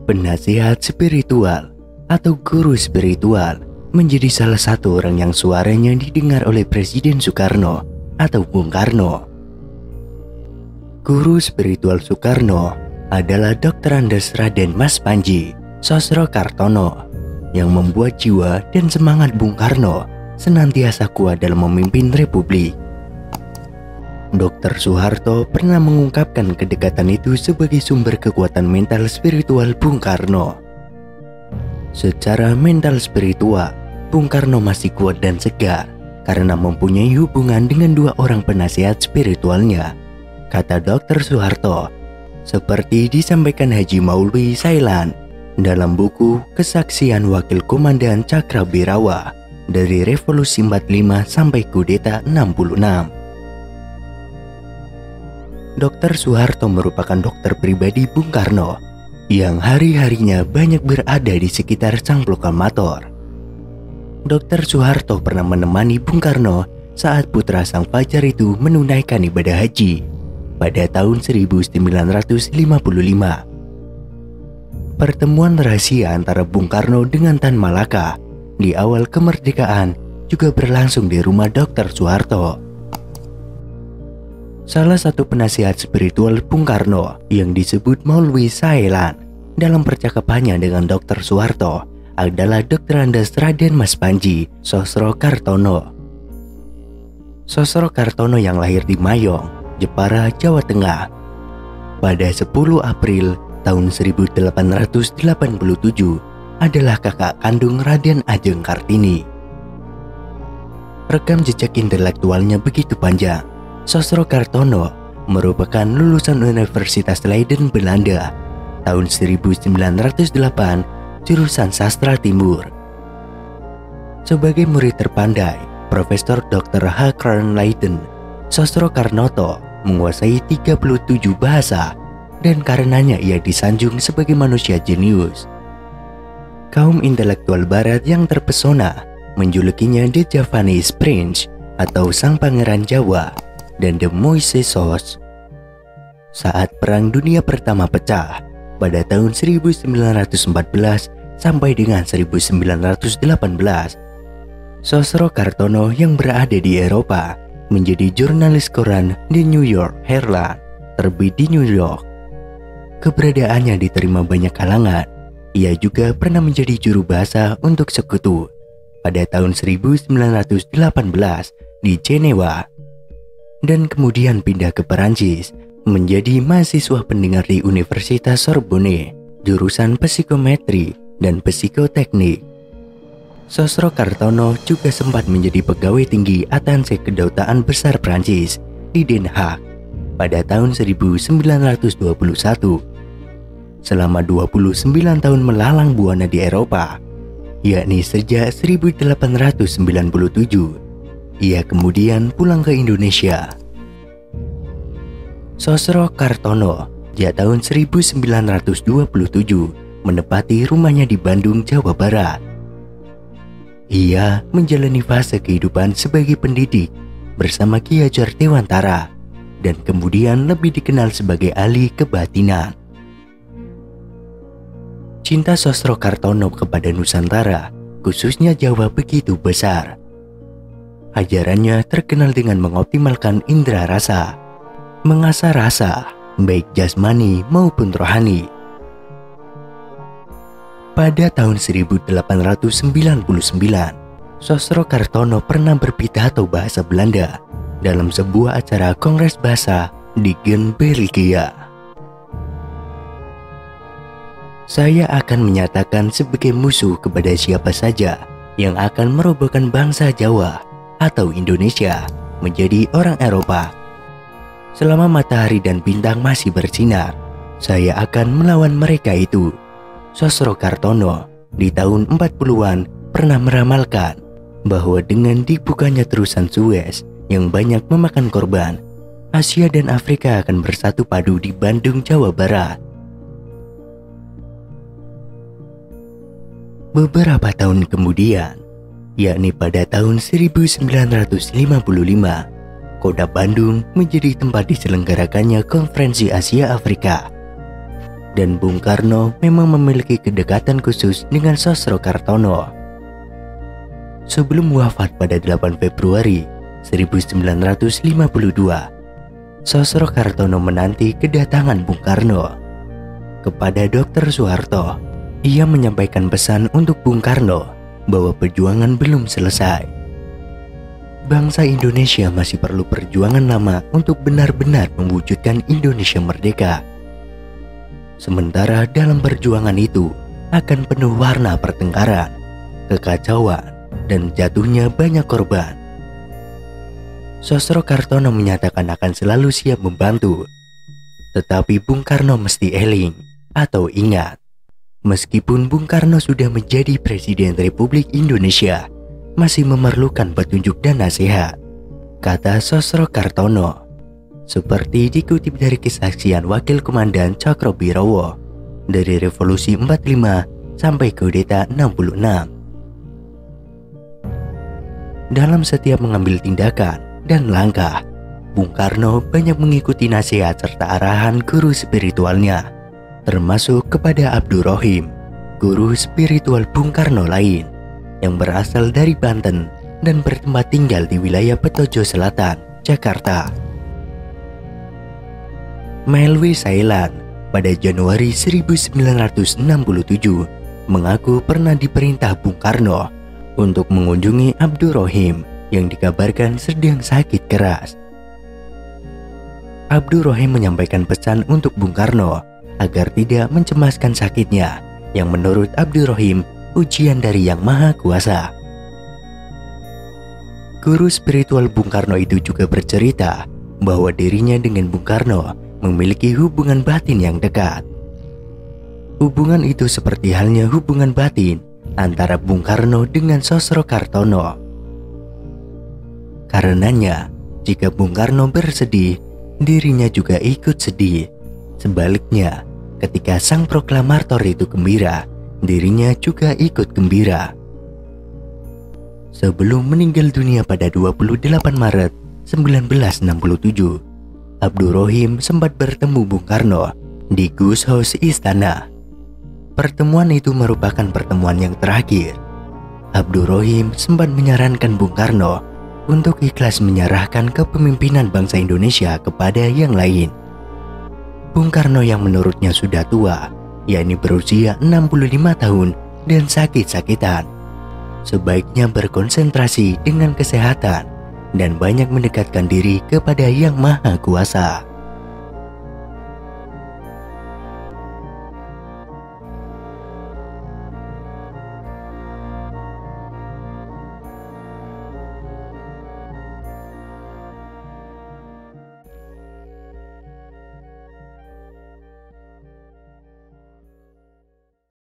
Penasihat spiritual atau guru spiritual menjadi salah satu orang yang suaranya didengar oleh Presiden Soekarno atau Bung Karno. Guru spiritual Soekarno adalah Dr. Andes Raden Mas Panji Sosrokartono yang membuat jiwa dan semangat Bung Karno senantiasa kuat dalam memimpin Republik. Dr. Soeharto pernah mengungkapkan kedekatan itu sebagai sumber kekuatan mental spiritual Bung Karno. Secara mental spiritual, Bung Karno masih kuat dan segar karena mempunyai hubungan dengan dua orang penasihat spiritualnya, kata Dr. Soeharto, seperti disampaikan Haji Maulwi Sailan dalam buku Kesaksian Wakil Komandan Cakrawirawa dari Revolusi 45 sampai Kudeta 66. Dr. Soeharto merupakan dokter pribadi Bung Karno yang hari-harinya banyak berada di sekitar sang proklamator. Dr. Soeharto pernah menemani Bung Karno saat putra sang fajar itu menunaikan ibadah haji pada tahun 1955. Pertemuan rahasia antara Bung Karno dengan Tan Malaka di awal kemerdekaan juga berlangsung di rumah Dr. Soeharto. Salah satu penasihat spiritual Bung Karno yang disebut Maulwi Sailan dalam percakapannya dengan Dr. Soeharto adalah Dr. Andes Raden Mas Panji Sosrokartono. Sosrokartono yang lahir di Mayong, Jepara, Jawa Tengah pada 10 April tahun 1887 adalah kakak kandung Raden Ajeng Kartini. Rekam jejak intelektualnya begitu panjang. Sosrokartono merupakan lulusan Universitas Leiden, Belanda tahun 1908 jurusan Sastra Timur. Sebagai murid terpandai Profesor Dr. H. Kern Leiden, Sosrokarnoto menguasai 37 bahasa dan karenanya ia disanjung sebagai manusia jenius. Kaum intelektual barat yang terpesona menjulukinya The Javanese Prince atau Sang Pangeran Jawa dan The Moisesos. Saat Perang Dunia Pertama pecah pada tahun 1914 sampai dengan 1918, Sosrokartono yang berada di Eropa menjadi jurnalis koran The New York Herald, terbit di New York. Keberadaannya diterima banyak kalangan. Ia juga pernah menjadi juru bahasa untuk Sekutu pada tahun 1918 di Jenewa, dan kemudian pindah ke Perancis menjadi mahasiswa pendengar di Universitas Sorbonne, jurusan psikometri dan psikoteknik. Sosrokartono juga sempat menjadi pegawai tinggi Atanse Kedutaan Besar Prancis di Den Haag pada tahun 1921. Selama 29 tahun melalang buana di Eropa, yakni sejak 1897, ia kemudian pulang ke Indonesia. Sosrokartono sejak tahun 1927 menempati rumahnya di Bandung, Jawa Barat. Ia menjalani fase kehidupan sebagai pendidik bersama Ki Hajar Dewantara dan kemudian lebih dikenal sebagai ahli kebatinan. Cinta Sosrokartono kepada Nusantara, khususnya Jawa, begitu besar. Ajarannya terkenal dengan mengoptimalkan indera rasa, mengasah rasa, baik jasmani maupun rohani. Pada tahun 1899, Sosrokartono pernah berpidato bahasa Belanda dalam sebuah acara Kongres Bahasa di Gent, Belgia. Saya akan menyatakan sebagai musuh kepada siapa saja yang akan merobohkan bangsa Jawa atau Indonesia menjadi orang Eropa. Selama matahari dan bintang masih bersinar, saya akan melawan mereka itu. Sosrokartono di tahun 40-an pernah meramalkan bahwa dengan dibukanya terusan Suez yang banyak memakan korban, Asia dan Afrika akan bersatu padu di Bandung, Jawa Barat. Beberapa tahun kemudian, yakni pada tahun 1955, kota Bandung menjadi tempat diselenggarakannya Konferensi Asia Afrika. dan Bung Karno memang memiliki kedekatan khusus dengan Sosro Kartono. Sebelum wafat pada 8 Februari 1952, Sosro Kartono menanti kedatangan Bung Karno. Kepada Dr. Soeharto, ia menyampaikan pesan untuk Bung Karno bahwa perjuangan belum selesai. Bangsa Indonesia masih perlu perjuangan lama untuk benar-benar mewujudkan Indonesia merdeka. Sementara dalam perjuangan itu akan penuh warna pertengkaran, kekacauan, dan jatuhnya banyak korban. Sosro Kartono menyatakan akan selalu siap membantu. Tetapi Bung Karno mesti eling atau ingat, meskipun Bung Karno sudah menjadi Presiden Republik Indonesia, masih memerlukan petunjuk dan nasihat, kata Sosro Kartono. Seperti dikutip dari kesaksian Wakil Komandan Cakrobirowo dari Revolusi 45 sampai Kudeta 66. Dalam setiap mengambil tindakan dan langkah, Bung Karno banyak mengikuti nasihat serta arahan guru spiritualnya, termasuk kepada Abdur Rohim, guru spiritual Bung Karno lain yang berasal dari Banten dan bertempat tinggal di wilayah Petojo Selatan, Jakarta. Melwi Sailan pada Januari 1967 mengaku pernah diperintah Bung Karno untuk mengunjungi Abdur Rohim yang dikabarkan sedang sakit keras. Abdur Rohim menyampaikan pesan untuk Bung Karno agar tidak mencemaskan sakitnya, yang menurut Abdur Rohim ujian dari Yang Maha Kuasa. Guru spiritual Bung Karno itu juga bercerita bahwa dirinya dengan Bung Karno memiliki hubungan batin yang dekat. Hubungan itu seperti halnya hubungan batin antara Bung Karno dengan Sosro Kartono. Karenanya, jika Bung Karno bersedih, dirinya juga ikut sedih. Sebaliknya, ketika sang proklamator itu gembira, dirinya juga ikut gembira. Sebelum meninggal dunia pada 28 Maret 1967, Abdur Rohim sempat bertemu Bung Karno di Gus House Istana. Pertemuan itu merupakan pertemuan yang terakhir. Abdur Rohim sempat menyarankan Bung Karno untuk ikhlas menyerahkan kepemimpinan bangsa Indonesia kepada yang lain. Bung Karno yang menurutnya sudah tua, yakni berusia 65 tahun dan sakit-sakitan, sebaiknya berkonsentrasi dengan kesehatan dan banyak mendekatkan diri kepada Yang Maha Kuasa.